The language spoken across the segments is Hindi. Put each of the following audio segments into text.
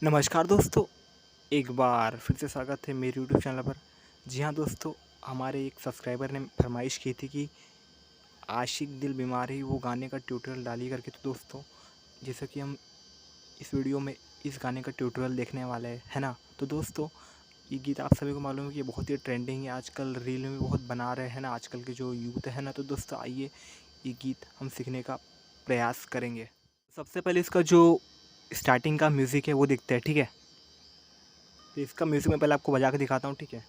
नमस्कार दोस्तों, एक बार फिर से स्वागत है मेरे यूट्यूब चैनल पर। जी हाँ दोस्तों, हमारे एक सब्सक्राइबर ने फरमाइश की थी कि आशिक दिल बीमार है वो गाने का ट्यूटोरियल डालिए करके। तो दोस्तों, जैसे कि हम इस वीडियो में इस गाने का ट्यूटोरियल देखने वाले हैं, है ना। तो दोस्तों, ये गीत आप सभी को मालूम है कि बहुत ही ट्रेंडिंग है, आजकल रील में बहुत बना रहे हैं ना आजकल के जो यूथ है ना। तो दोस्तों आइए, ये गीत हम सीखने का प्रयास करेंगे। सबसे पहले इसका जो स्टार्टिंग का म्यूज़िक है वो देखते हैं, ठीक है। तो इसका म्यूज़िक मैं पहले आपको बजा के दिखाता हूँ, ठीक है।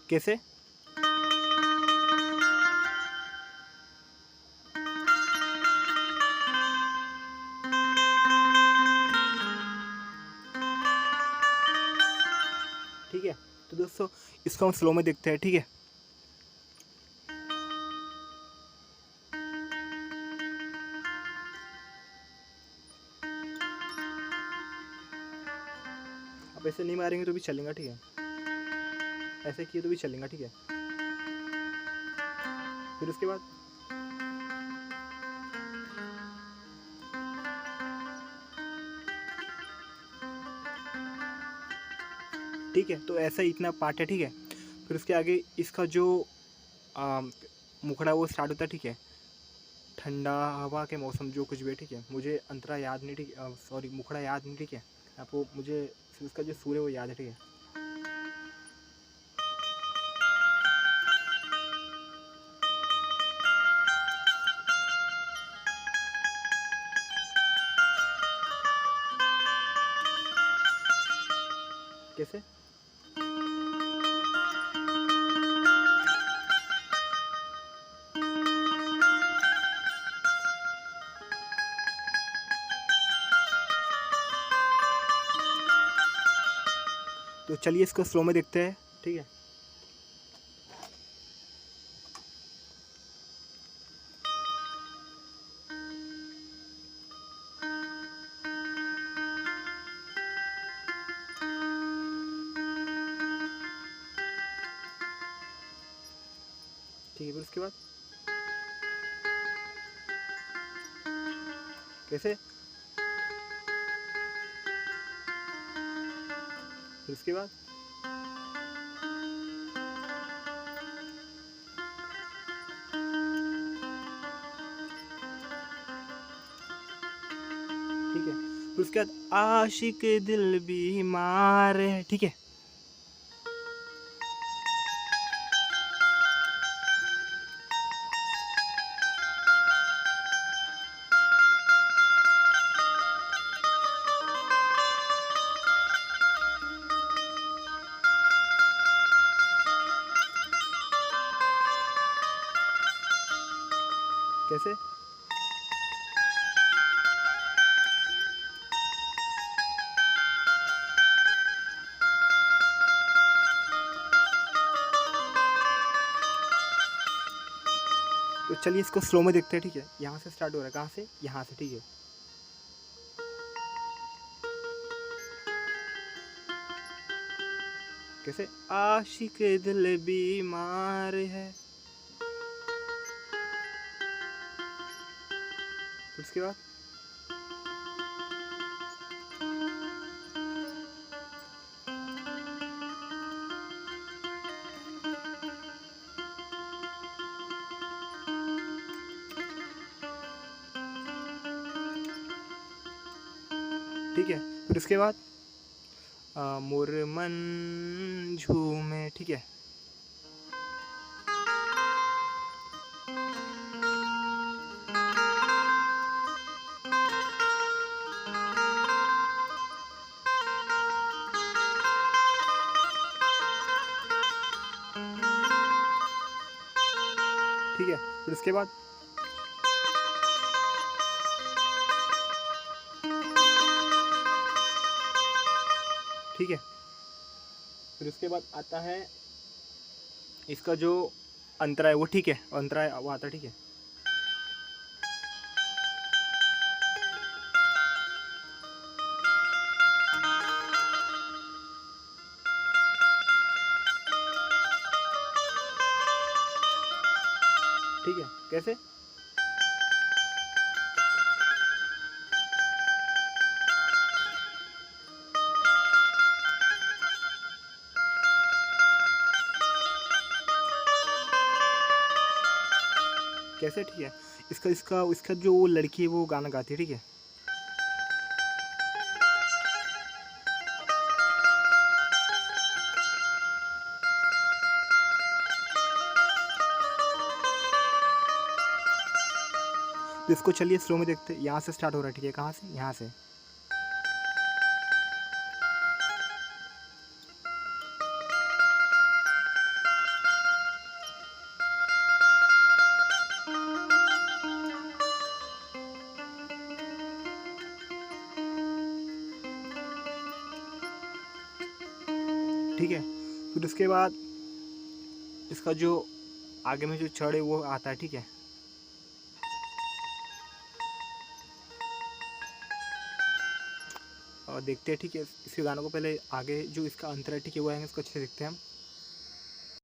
कैसे? ठीक है। तो दोस्तों, इसको हम स्लो में देखते हैं, ठीक है। आप ऐसे नहीं मारेंगे तो भी चलेगा, ठीक है। ऐसे किए तो भी चलेगा, ठीक है। फिर उसके बाद ठीक है, तो ऐसा इतना पार्ट है, ठीक है। फिर उसके आगे इसका जो आ, मुखड़ा वो स्टार्ट होता है, ठीक है। ठंडा हवा के मौसम जो कुछ भी है, ठीक है। मुझे अंतरा याद नहीं, ठीक है। सॉरी, मुखड़ा याद नहीं, ठीक है। आपको मुझे फिर उसका जो सुर है वो याद है, ठीक है। कैसे? तो चलिए इसको स्लो में देखते हैं, ठीक है। ठीक है, फिर उसके बाद कैसे? फिर उसके बाद ठीक है। फिर उसके बाद आशिक दिल बीमार है, ठीक है। कैसे? तो चलिए इसको स्लो में देखते हैं, ठीक है। यहाँ से स्टार्ट हो रहा है, कहाँ से? यहाँ से, ठीक है। कैसे? आशिक दिल बीमार है। फिर उसके बाद ठीक है। फिर उसके बाद मोर मन झूमे, ठीक है। ठीक है, फिर उसके बाद ठीक है। फिर उसके बाद आता है इसका जो अंतरा है वो, ठीक है। अंतरा है वो आता है, ठीक है। ठीक है, कैसे? कैसे? ठीक है। इसका इसका इसका जो वो लड़की है वो गाना गाती है, ठीक है? तो इसको चलिए स्लो में देखते हैं। यहाँ से स्टार्ट हो रहा है, ठीक है? कहाँ से? यहाँ से। ठीक है? फिर उसके बाद इसका जो आगे में जो चढ़ है वो आता है, ठीक है? और देखते हैं, ठीक है? इसके गानों को पहले आगे जो इसका अंतर है, ठीक है, वो आएंगे, इसको अच्छे से देखते हैं हम।